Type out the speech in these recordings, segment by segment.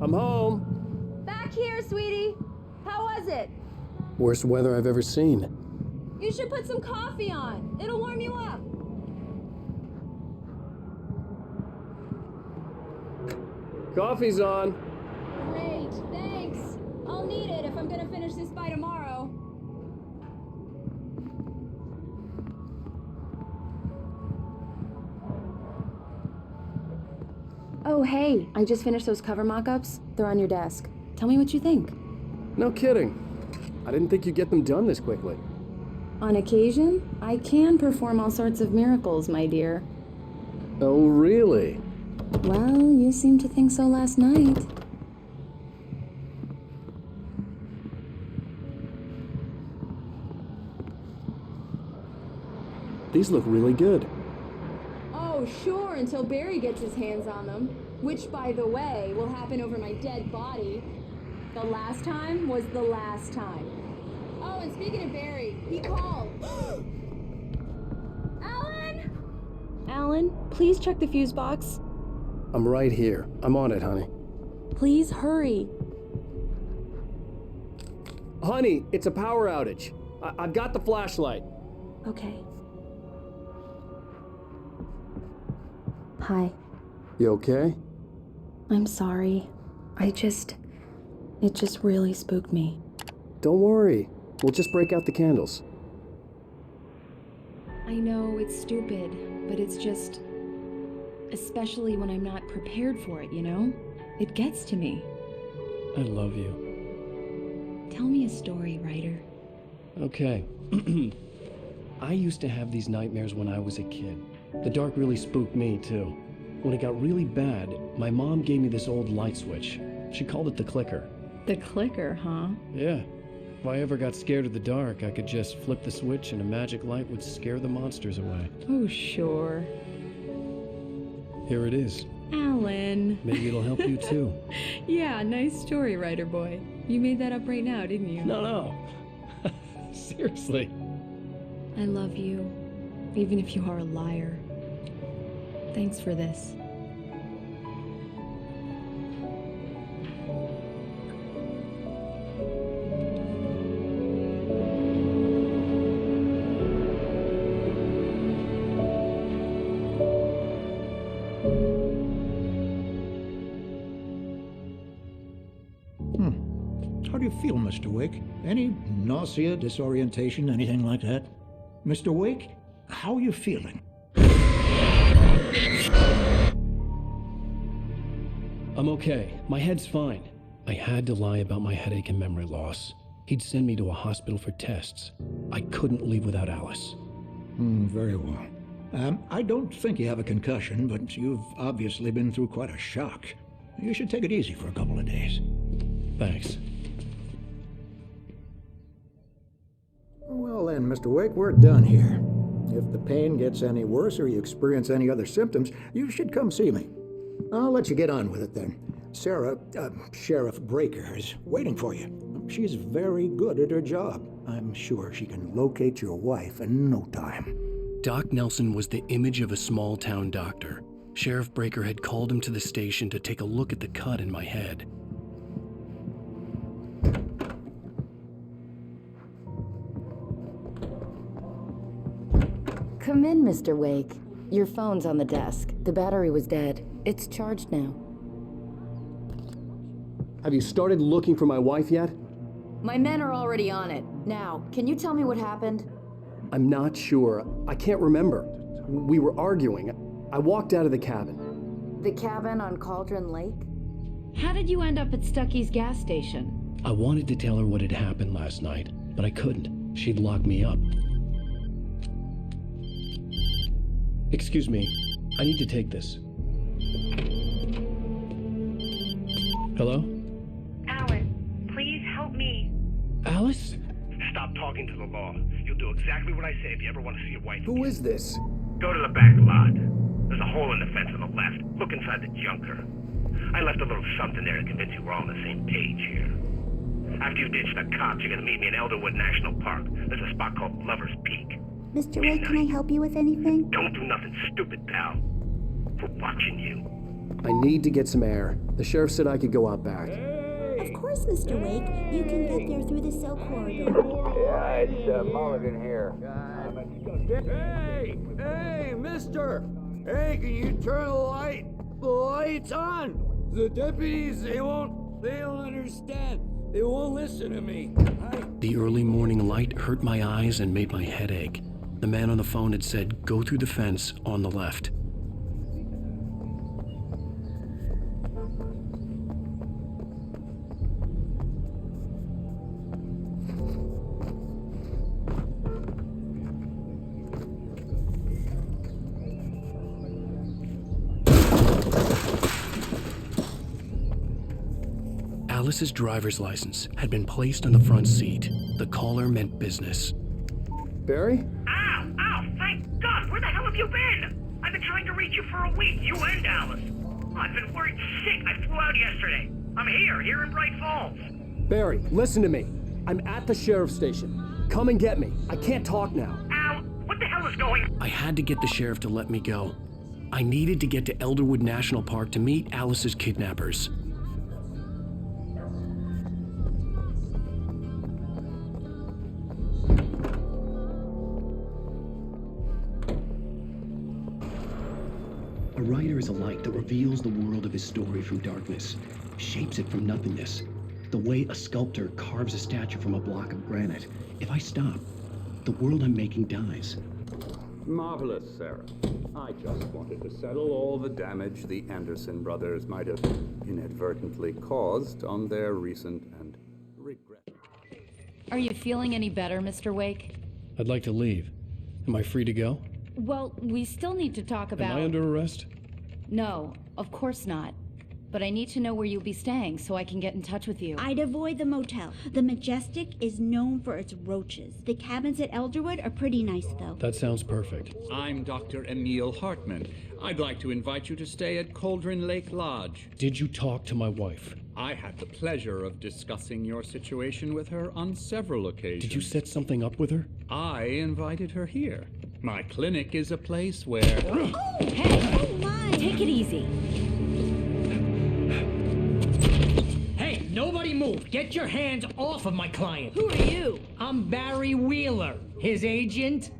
I'm home. Back here, sweetie. How was it? Worst weather I've ever seen. You should put some coffee on. It'll warm you up. Coffee's on. Great, thanks. I'll need it if I'm gonna finish this by tomorrow. Oh, hey, I just finished those cover mock-ups. They're on your desk. Tell me what you think. No kidding. I didn't think you'd get them done this quickly. On occasion, I can perform all sorts of miracles, my dear. Oh, really? Well, you seemed to think so last night. These look really good. Oh, sure, until Barry gets his hands on them. Which, by the way, will happen over my dead body. The last time was the last time. Oh, and speaking of Barry, he called. Alan? Alan, please check the fuse box. I'm right here. I'm on it, honey. Please hurry. Honey, it's a power outage. I've got the flashlight. Okay. Hi. You okay? I'm sorry. It just really spooked me. Don't worry. We'll just break out the candles. I know it's stupid, but it's just... Especially when I'm not prepared for it, you know? It gets to me. I love you. Tell me a story, writer. Okay. I used to have these nightmares when I was a kid. The dark really spooked me, too. When it got really bad, my mom gave me this old light switch. She called it the clicker. The clicker, huh? Yeah. If I ever got scared of the dark, I could just flip the switch and a magic light would scare the monsters away. Oh, sure. Here it is. Alan. Maybe it'll help you, too. Yeah, nice story, writer boy. You made that up right now, didn't you? No. Seriously. I love you, even if you are a liar. Thanks for this. How do you feel, Mr. Wake? Any nausea, disorientation, anything like that? Mr. Wake, how are you feeling? I'm okay. My head's fine. I had to lie about my headache and memory loss. He'd send me to a hospital for tests. I couldn't leave without Alice. Very well. I don't think you have a concussion, but you've obviously been through quite a shock. You should take it easy for a couple of days. Thanks. Well then, Mr. Wake, we're done here. If the pain gets any worse or you experience any other symptoms, you should come see me. I'll let you get on with it then. Sarah, Sheriff Breaker, is waiting for you. She's very good at her job. I'm sure she can locate your wife in no time. Doc Nelson was the image of a small-town doctor. Sheriff Breaker had called him to the station to take a look at the cut in my head. Come in, Mr. Wake. Your phone's on the desk. The battery was dead. It's charged now. Have you started looking for my wife yet? My men are already on it. Now, can you tell me what happened? I'm not sure. I can't remember. We were arguing. I walked out of the cabin. The cabin on Cauldron Lake? How did you end up at Stucky's gas station? I wanted to tell her what had happened last night, but I couldn't. She'd locked me up. Excuse me. I need to take this. Hello? Alan, please help me. Alice? Stop talking to the law. You'll do exactly what I say if you ever want to see your wife. Who is this? Go to the back lot. There's a hole in the fence on the left. Look inside the junker. I left a little something there to convince you we're all on the same page here. After you ditch the cops, you're gonna meet me in Elderwood National Park. There's a spot called Lover's Peak. Mr. Wake, can I help you with anything? Don't do nothing stupid, pal. We're watching you. I need to get some air. The sheriff said I could go out back. Of course, Mr. Wake. You can get there through the cell corridor. Yeah, it's Mulligan here. Hey, mister! Hey, can you turn the lights on? The deputies, they don't understand. They won't listen to me. The early morning light hurt my eyes and made my head ache. The man on the phone had said, go through the fence on the left. Alice's driver's license had been placed on the front seat. The caller meant business. Barry? Ow! Thank God! Where the hell have you been? I've been trying to reach you for a week, you and Alice. I've been worried sick. I flew out yesterday. I'm here in Bright Falls. Barry, listen to me. I'm at the sheriff's station. Come and get me. I can't talk now. Al, what the hell is going on? I had to get the sheriff to let me go. I needed to get to Elderwood National Park to meet Alice's kidnappers. A writer is a light that reveals the world of his story from darkness, shapes it from nothingness. The way a sculptor carves a statue from a block of granite. If I stop, the world I'm making dies. Marvelous, Sarah. I just wanted to settle all the damage the Anderson brothers might have inadvertently caused on their recent and regret. Are you feeling any better, Mr. Wake? I'd like to leave. Am I free to go? Well, we still need to talk about... Am I under arrest? No, of course not. But I need to know where you'll be staying so I can get in touch with you. I'd avoid the motel. The Majestic is known for its roaches. The cabins at Elderwood are pretty nice, though. That sounds perfect. I'm Dr. Emil Hartman. I'd like to invite you to stay at Cauldron Lake Lodge. Did you talk to my wife? I had the pleasure of discussing your situation with her on several occasions. Did you set something up with her? I invited her here. My clinic is a place where... Oh, hey! Oh, my! Take it easy. Hey, nobody move! Get your hands off of my client! Who are you? I'm Barry Wheeler, his agent.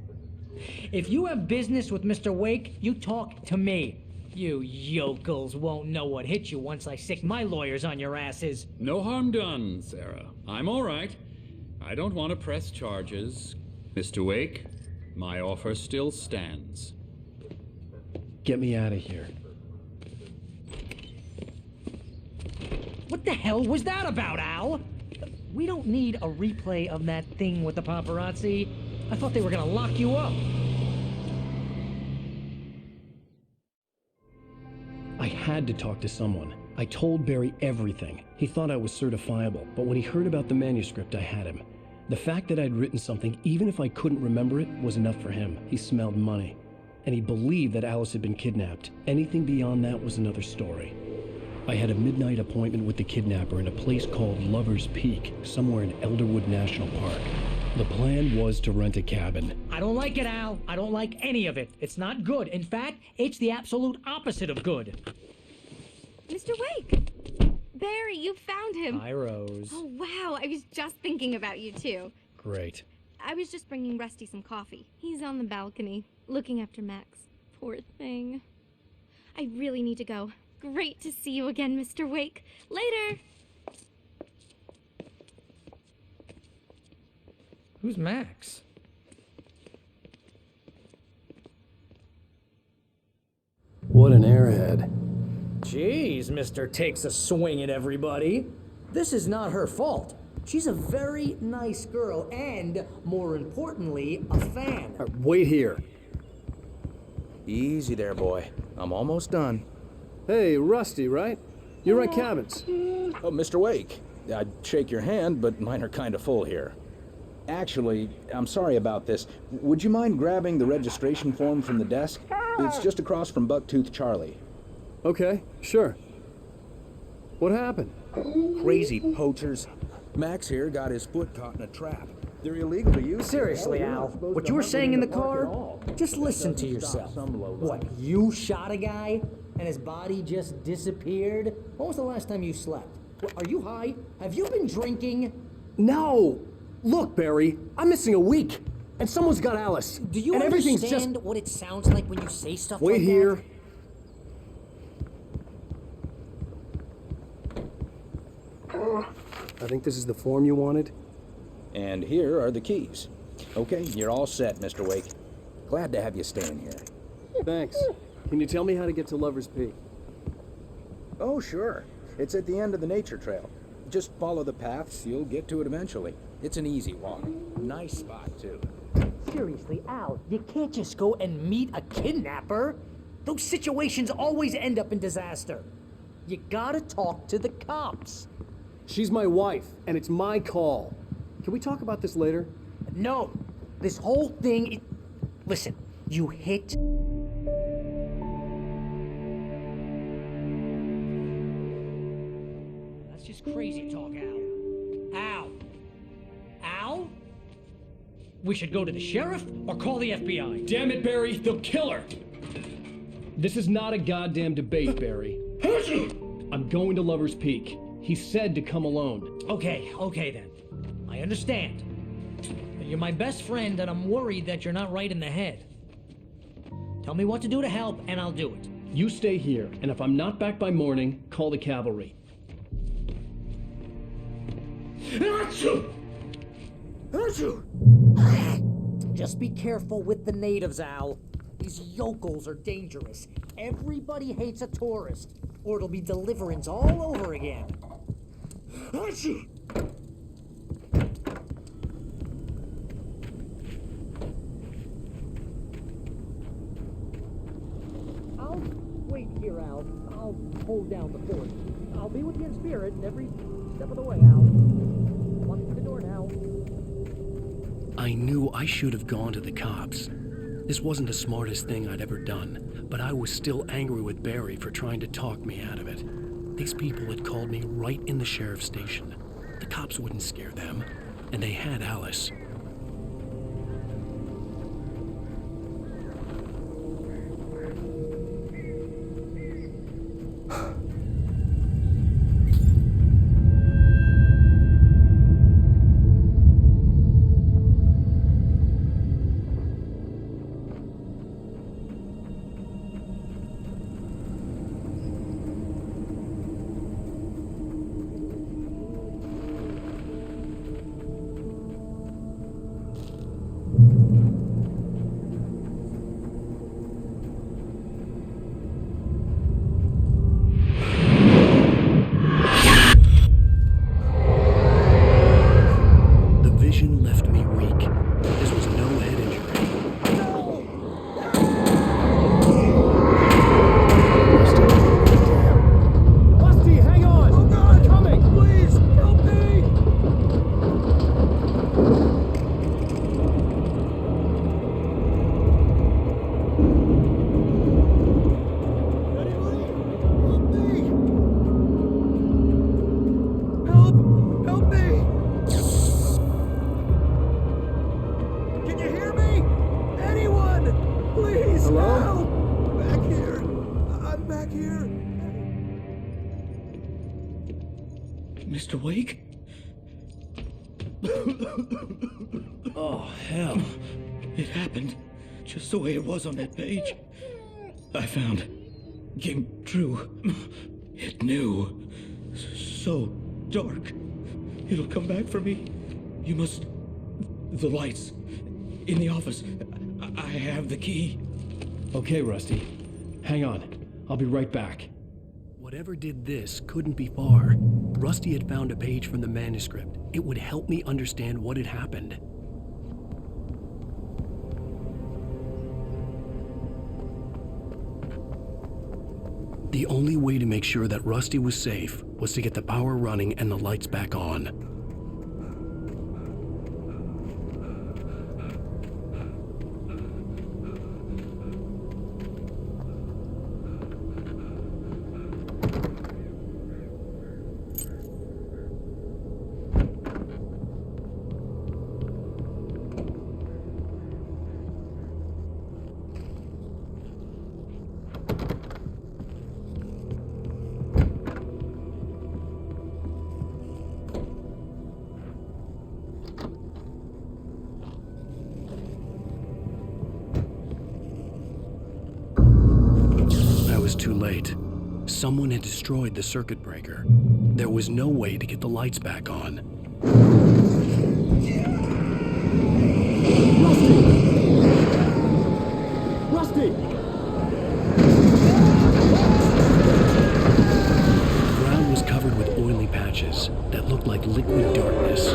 If you have business with Mr. Wake, you talk to me. You yokels won't know what hit you once I stick my lawyers on your asses. No harm done, Sarah. I'm all right. I don't want to press charges. Mr. Wake, my offer still stands. Get me out of here. What the hell was that about, Al? We don't need a replay of that thing with the paparazzi. I thought they were gonna lock you up. I had to talk to someone. I told Barry everything. He thought I was certifiable, but when he heard about the manuscript, I had him. The fact that I'd written something, even if I couldn't remember it, was enough for him. He smelled money. And he believed that Alice had been kidnapped. Anything beyond that was another story. I had a midnight appointment with the kidnapper in a place called Lover's Peak, somewhere in Elderwood National Park. The plan was to rent a cabin. I don't like it, Al. I don't like any of it. It's not good. In fact, it's the absolute opposite of good. Mr. Wake! Barry, you found him. Hi, Rose. Oh, wow. I was just thinking about you, too. Great. I was just bringing Rusty some coffee. He's on the balcony, looking after Max. Poor thing. I really need to go. Great to see you again, Mr. Wake. Later! Who's Max? What an airhead. Jeez, Mr. Takes a swing at everybody. This is not her fault. She's a very nice girl and, more importantly, a fan. Wait here. Easy there, boy. I'm almost done. Hey, Rusty, right? You rent cabins. Oh, Mr. Wake. I'd shake your hand, but mine are kind of full here. Actually, I'm sorry about this. Would you mind grabbing the registration form from the desk? It's just across from Bucktooth Charlie. Okay, sure. What happened? Crazy poachers. Max here got his foot caught in a trap. They're illegal to use. Seriously, Al, what you were saying in the car? Just listen to yourself. What, you shot a guy? and his body just disappeared? When was the last time you slept? Are you high? Have you been drinking? No! Look, Barry, I'm missing a week, and someone's got Alice. Do you and everything's understand what it sounds like when you say stuff Wait like here. that? I think this is the form you wanted. And here are the keys. Okay, you're all set, Mr. Wake. Glad to have you staying here. Thanks. Can you tell me how to get to Lover's Peak? Oh, sure. It's at the end of the nature trail. Just follow the paths, you'll get to it eventually. It's an easy walk. Nice spot, too. Seriously, Al, you can't just go and meet a kidnapper. Those situations always end up in disaster. You gotta talk to the cops. She's my wife, and it's my call. Can we talk about this later? No, this whole thing. Listen, you hit. That's just crazy talk, Al. Al! Al? We should go to the sheriff or call the FBI. Damn it, Barry, they'll kill her! This is not a goddamn debate, Barry. I'm going to Lover's Peak. He said to come alone. Okay then. I understand. You're my best friend, and I'm worried that you're not right in the head. Tell me what to do to help, and I'll do it. You stay here, and if I'm not back by morning, call the cavalry. Just be careful with the natives, Al. These yokels are dangerous. Everybody hates a tourist, or it'll be Deliverance all over again. I'll wait here, Al. I'll hold down the fort. I'll be with you in spirit every step of the way, Al. Walk through the door now. I knew I should have gone to the cops. This wasn't the smartest thing I'd ever done, but I was still angry with Barry for trying to talk me out of it. These people had called me right in the sheriff's station. The cops wouldn't scare them, and they had Alice. Mr. Wake? Oh, hell. It happened just the way it was on that page. I found. Came true. It knew. So dark. It'll come back for me. You must. The lights. In the office. I have the key. Okay, Rusty. Hang on. I'll be right back. Whatever did this couldn't be far. Rusty had found a page from the manuscript. It would help me understand what had happened. The only way to make sure that Rusty was safe was to get the power running and the lights back on. was too late. Someone had destroyed the circuit breaker. There was no way to get the lights back on. Rusty! The ground was covered with oily patches that looked like liquid darkness.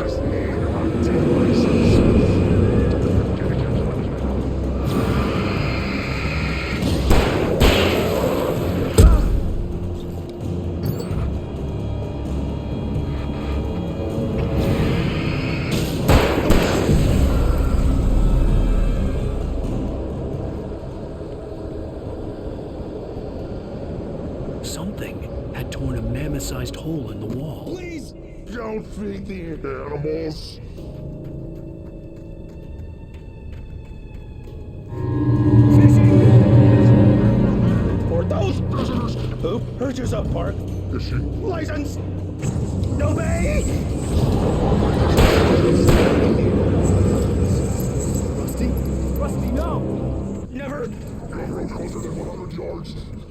Something had torn a mammoth-sized hole in the wall. Please don't feed the animals. Report those visitors. Who hurt yourself, Park? License. Obey. Rusty, no! Never.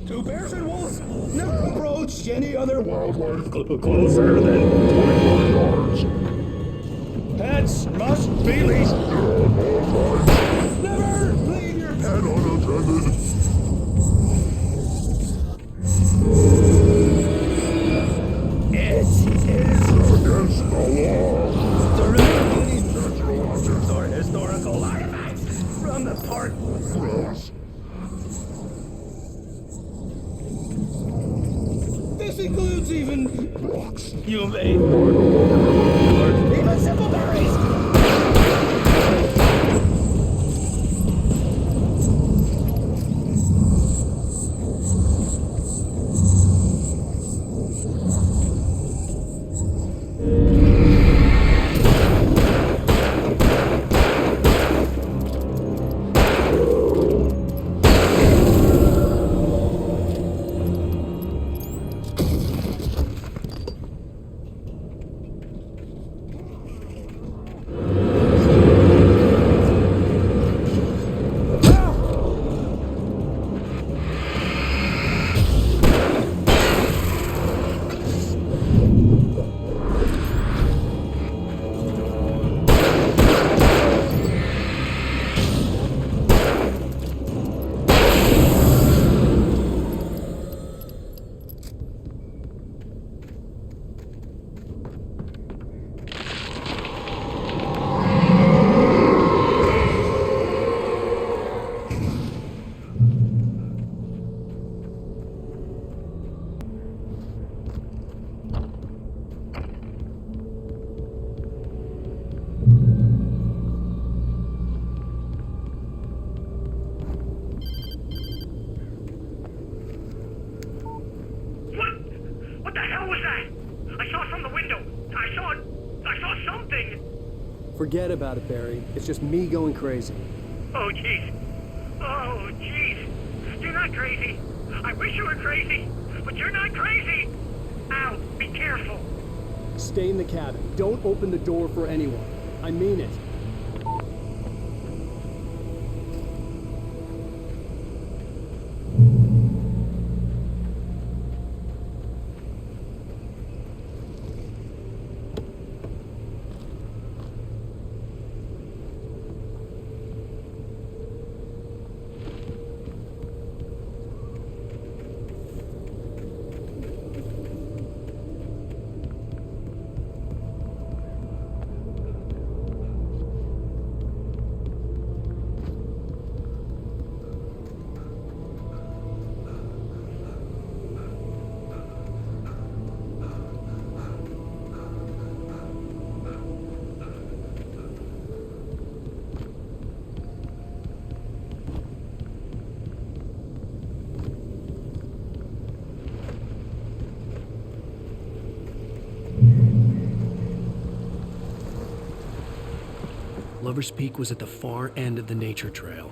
Two bears and wolves never approached any other wildlife closer than 25 yards. Pets must be leashed. Never leave your pet unattended. It is against the law to remove any natural objects or historical artifacts from the park grounds. This includes even rocks. You may even simple berries. What the hell was that? I saw it from the window. I saw something. Forget about it, Barry. It's just me going crazy. Oh, jeez. Oh, jeez. You're not crazy. I wish you were crazy, but you're not crazy. Ow, be careful. Stay in the cabin. Don't open the door for anyone. I mean it. Lover's Peak was at the far end of the nature trail.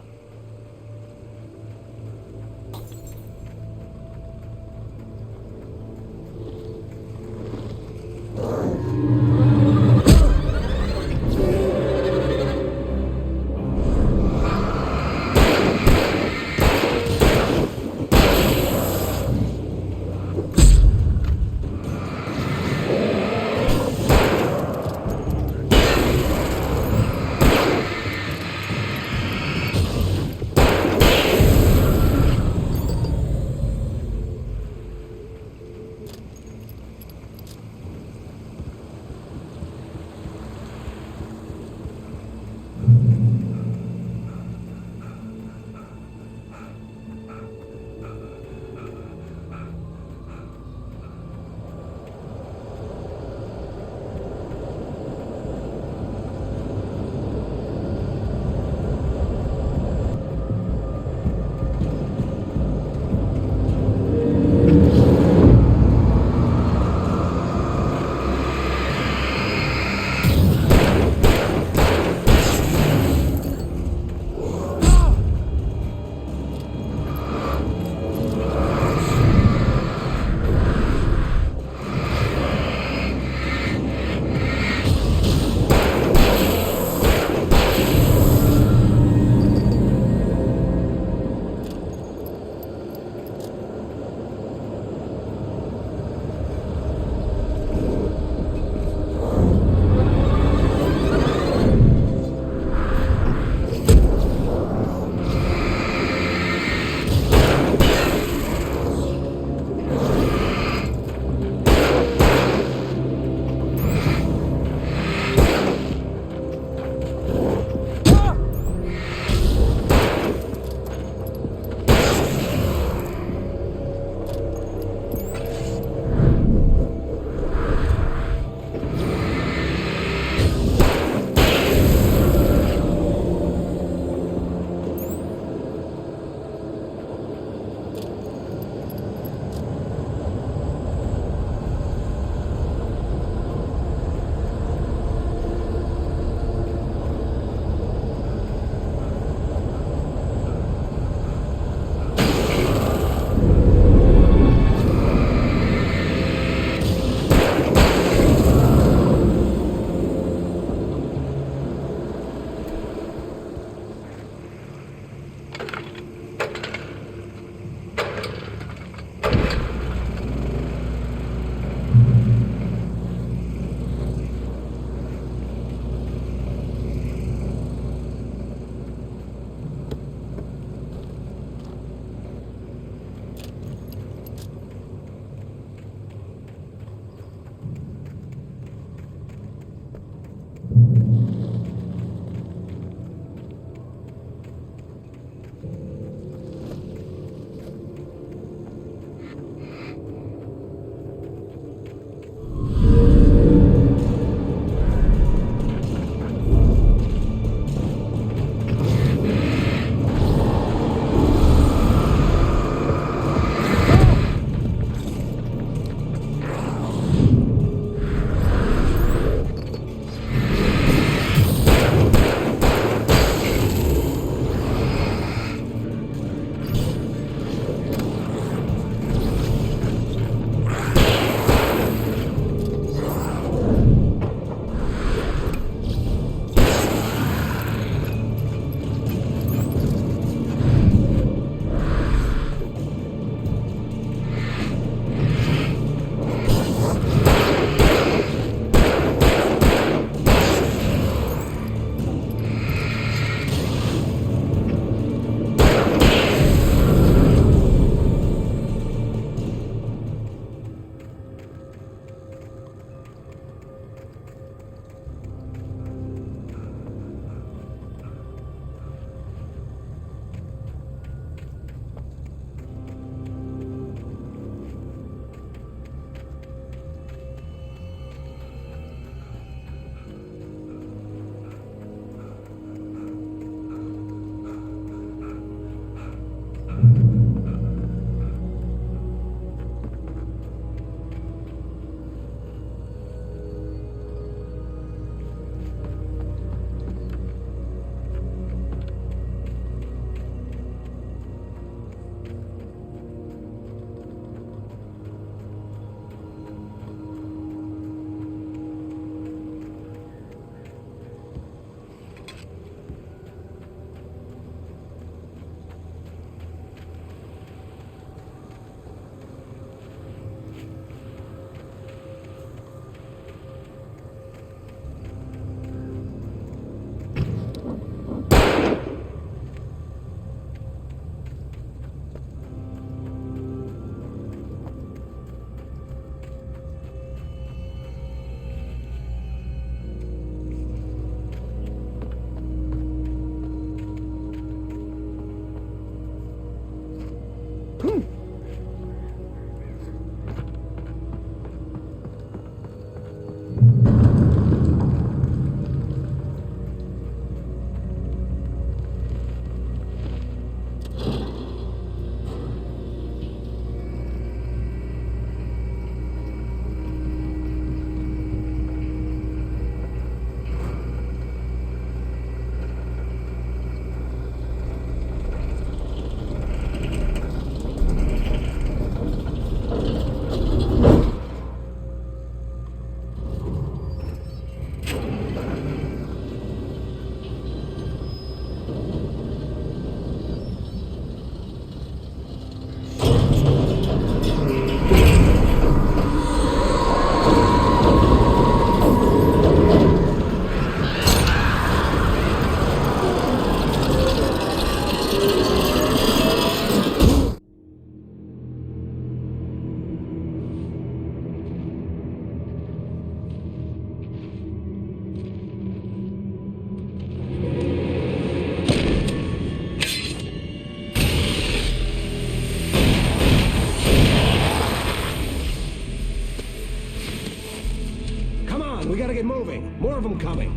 Gotta get moving. More of them coming.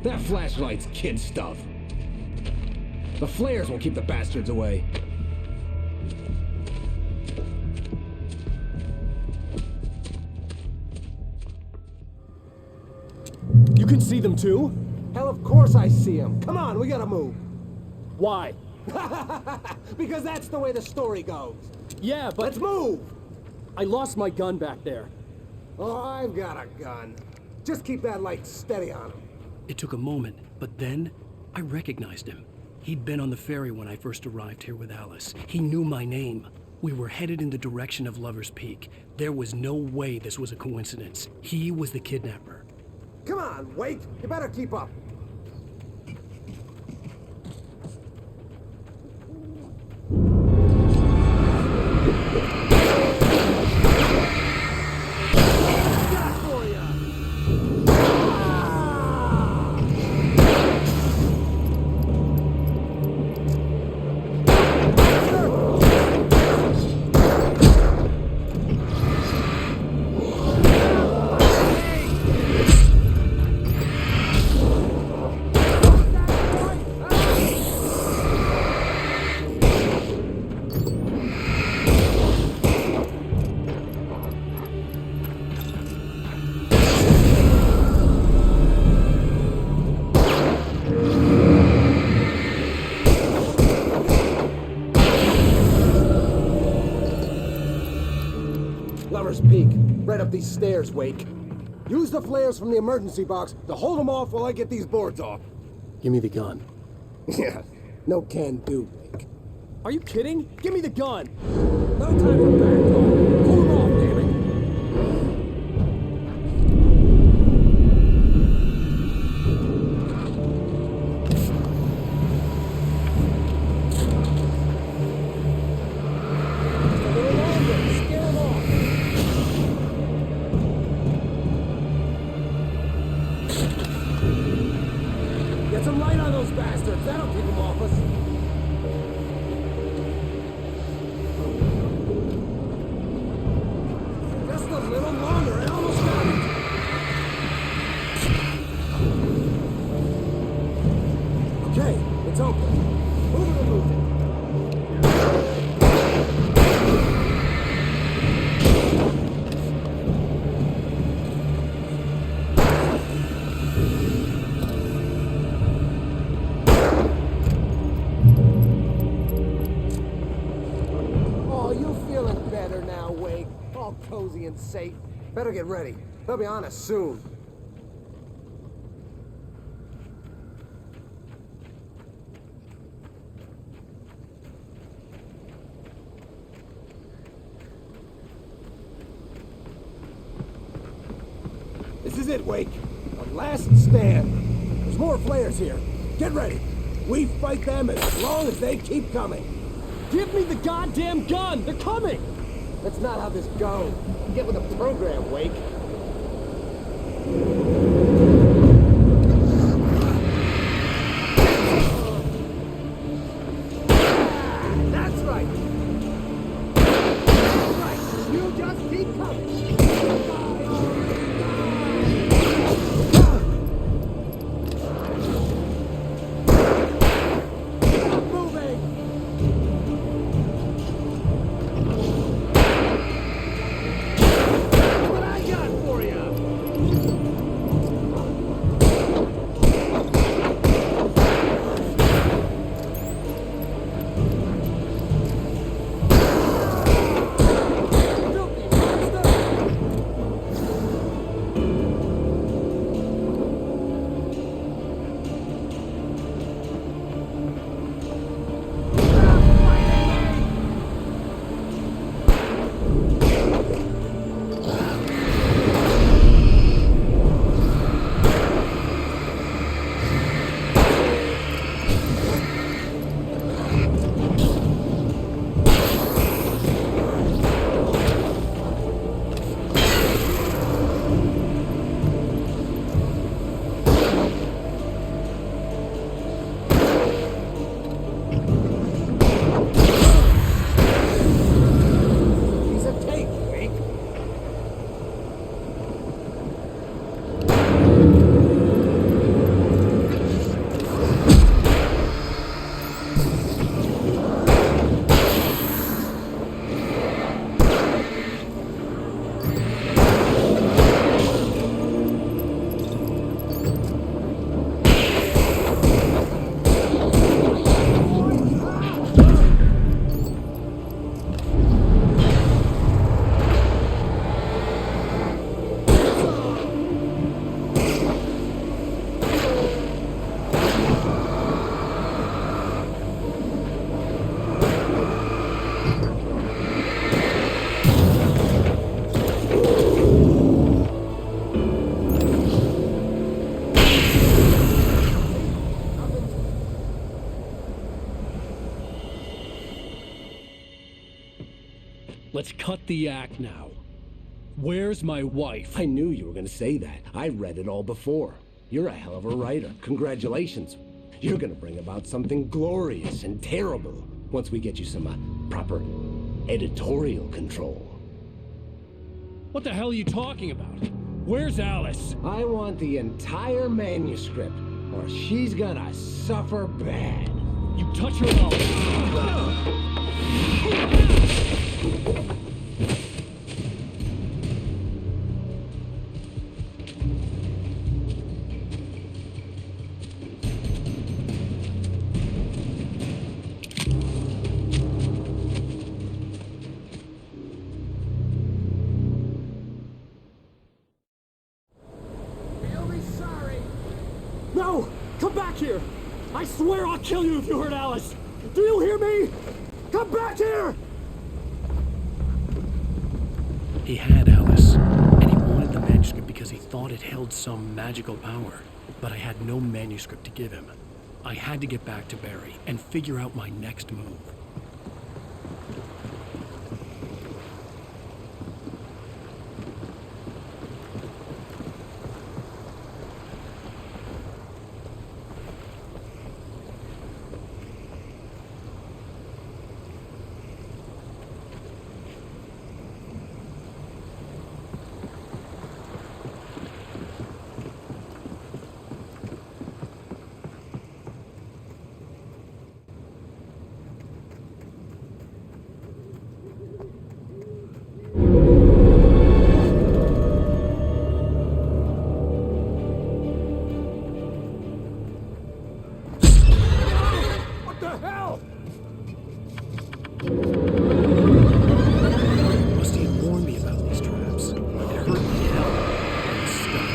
That flashlight's kid stuff. The flares will keep the bastards away. You can see them too? Hell, of course I see them. Come on, we gotta move. Why? Because that's the way the story goes. Yeah, but... Let's move! I lost my gun back there. Oh, I've got a gun. Just keep that light steady on him. It took a moment, but then I recognized him. He'd been on the ferry when I first arrived here with Alice. He knew my name. We were headed in the direction of Lover's Peak. There was no way this was a coincidence. He was the kidnapper. Come on, Wake. You better keep up. Lover's Peak. Right up these stairs, Wake. Use the flares from the emergency box to hold them off while I get these boards off. Give me the gun. Yeah, no can do, Wake. Are you kidding? Give me the gun! No time for back talk. Pull them off, damn it. Get some light on those bastards. That'll keep them off us. Just a little longer. I almost got it. Okay, it's open. Move it or lose it. Oh, you feeling better now, Wake? All cozy and safe. Better get ready. They'll be on us soon. This is it, Wake. Our last stand. There's more flares here. Get ready. We fight them as long as they keep coming. Give me the goddamn gun! They're coming! That's not how this goes. You get with the program, Wake. That's right. That's right. You just keep coming. Stop moving. What I got? let's cut the act now. Where's my wife? I knew you were gonna say that. I read it all before. You're a hell of a writer. Congratulations. You're gonna bring about something glorious and terrible once we get you some proper editorial control. What the hell are you talking about? Where's Alice? I want the entire manuscript, or she's gonna suffer bad. You touch her mouth. No! Come back here! I swear I'll kill you if you hurt Alice! Do you hear me? Come back here! He had Alice, and he wanted the manuscript because he thought it held some magical power. But I had no manuscript to give him. I had to get back to Barry and figure out my next move. What the hell? Rusty had warned me about these traps. It hurt like hell. I was stuck.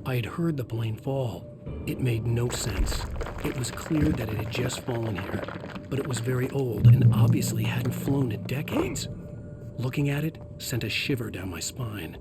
I had heard the plane fall, It made no sense. It was clear that it had just fallen here, but it was very old and obviously hadn't flown in decades. Looking at it sent a shiver down my spine.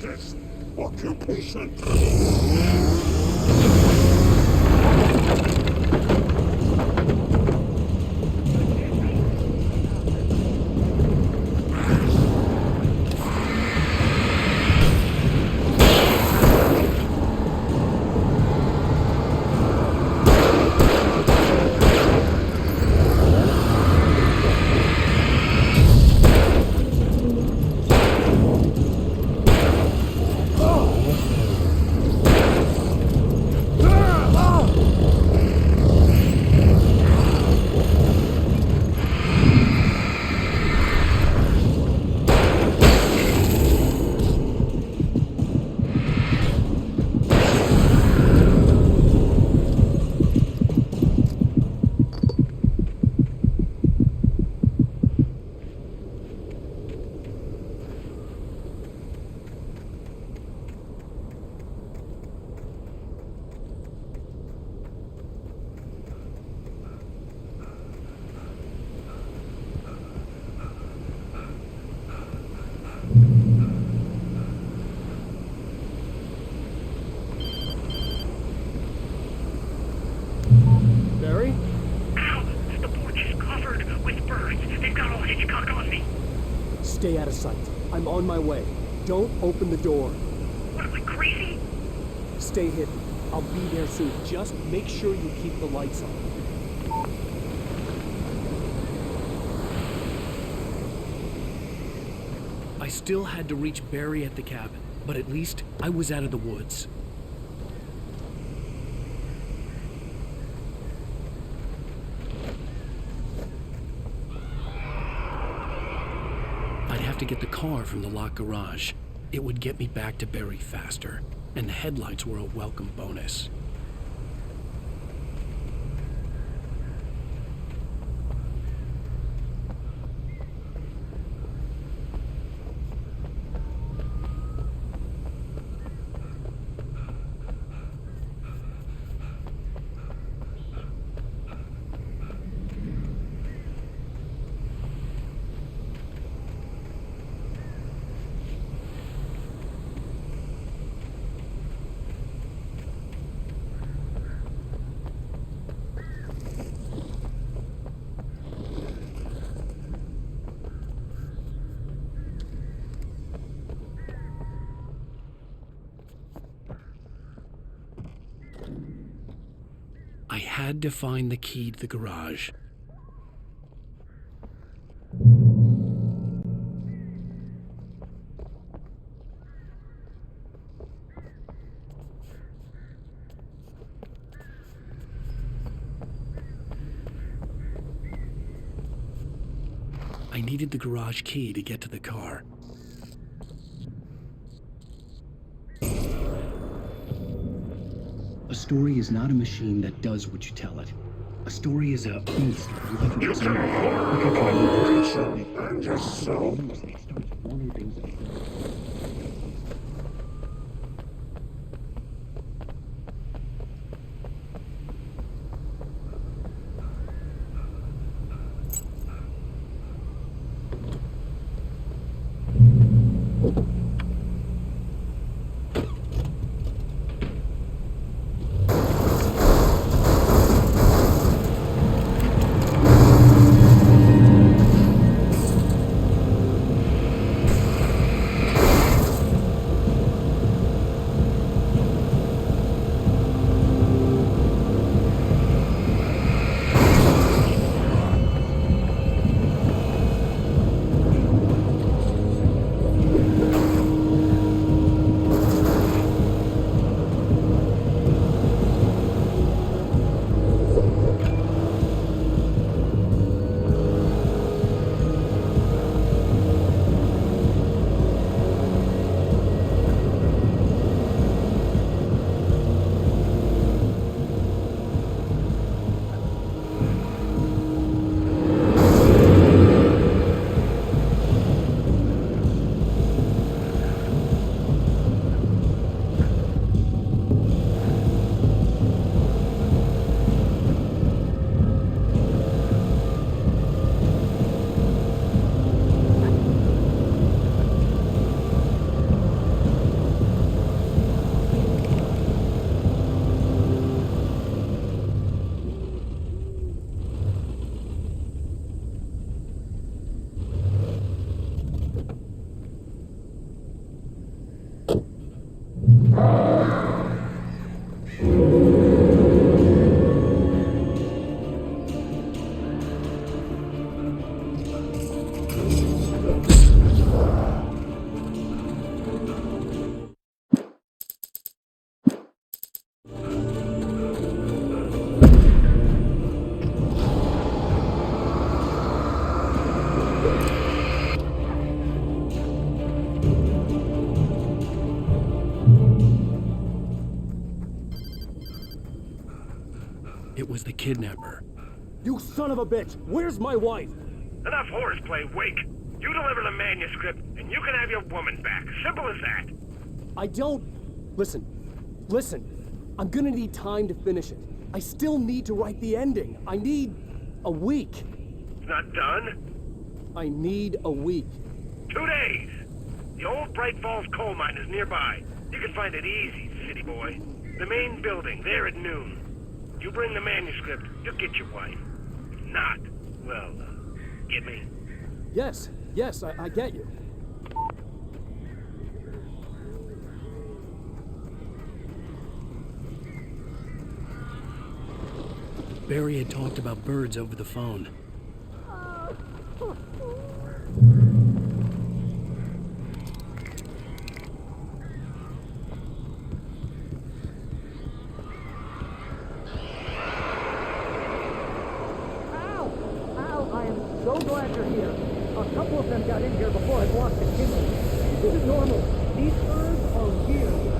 Focus. Occupation. Barry? Ow! The porch is covered with birds. They've got all Hitchcock on me. Stay out of sight. I'm on my way. Don't open the door. What, am I crazy? Stay hidden. I'll be there soon. Just make sure you keep the lights on. I still had to reach Barry at the cabin, but at least I was out of the woods. I'd have to get the car from the locked garage. It would get me back to Barry faster, and the headlights were a welcome bonus. I had to find the key to the garage. I needed the garage key to get to the car. A story is not a machine that does what you tell it. A story is a beast. You can cooperation and yourself. was the kidnapper. You son of a bitch! Where's my wife? Enough horseplay, Wake. You deliver the manuscript, and you can have your woman back. Simple as that. I don't... Listen. I'm gonna need time to finish it. I still need to write the ending. I need a week. It's not done? I need a week. 2 days. The old Bright Falls coal mine is nearby. You can find it easy, city boy. The main building, there at noon. You bring the manuscript, you'll get your wife. If not, well, get me? Yes, I get you. Barry had talked about birds over the phone. I am so glad you're here. A couple of them got in here before I blocked the kidney. This isn't normal. These birds are weird.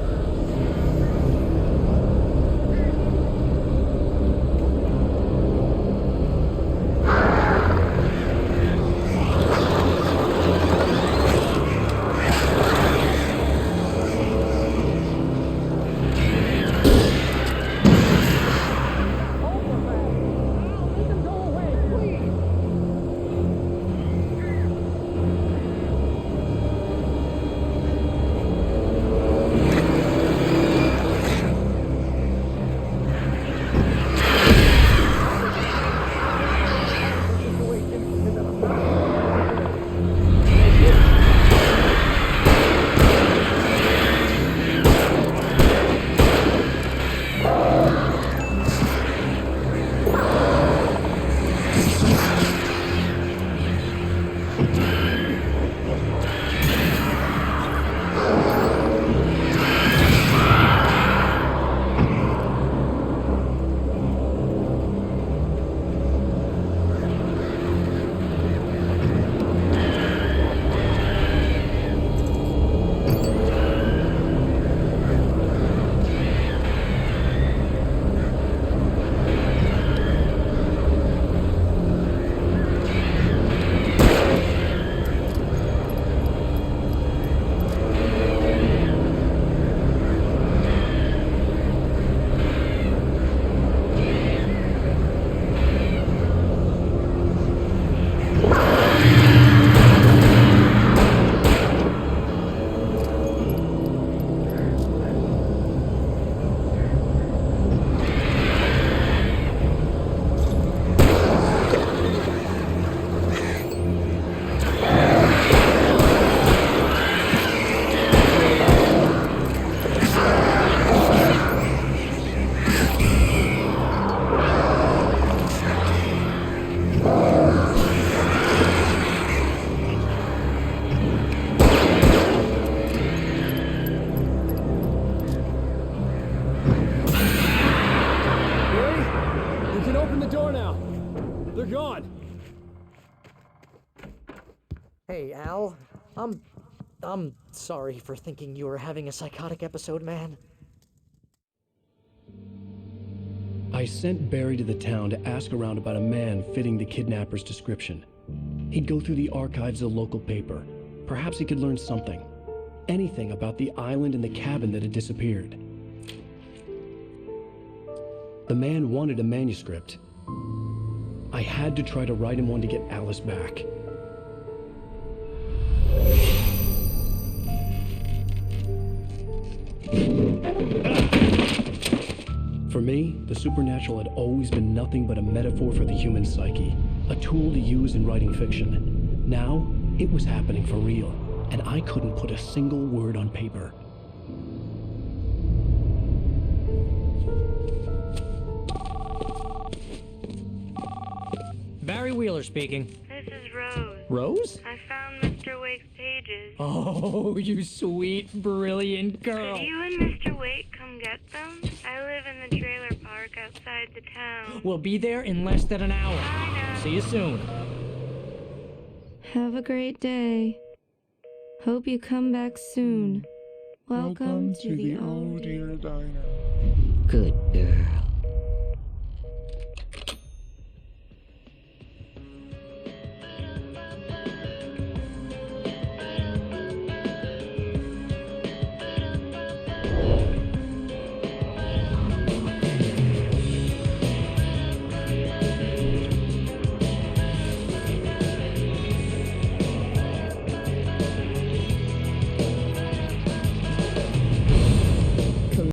Hey, Al. I'm sorry for thinking you were having a psychotic episode, man. I sent Barry to the town to ask around about a man fitting the kidnapper's description. He'd go through the archives of the local paper. Perhaps he could learn something. Anything about the island and the cabin that had disappeared. The man wanted a manuscript. I had to try to write him one to get Alice back. For me, the supernatural had always been nothing but a metaphor for the human psyche, a tool to use in writing fiction. Now, it was happening for real, and I couldn't put a single word on paper. Barry Wheeler speaking. This is Rose. Rose? I found Mr. Wake's pages. Oh, you sweet, brilliant girl. Could you and Mr. Wake come get them? I live in the trailer park outside the town. We'll be there in less than an hour. I know. See you soon. Have a great day. Hope you come back soon. Welcome to the old dear diner. Good girl.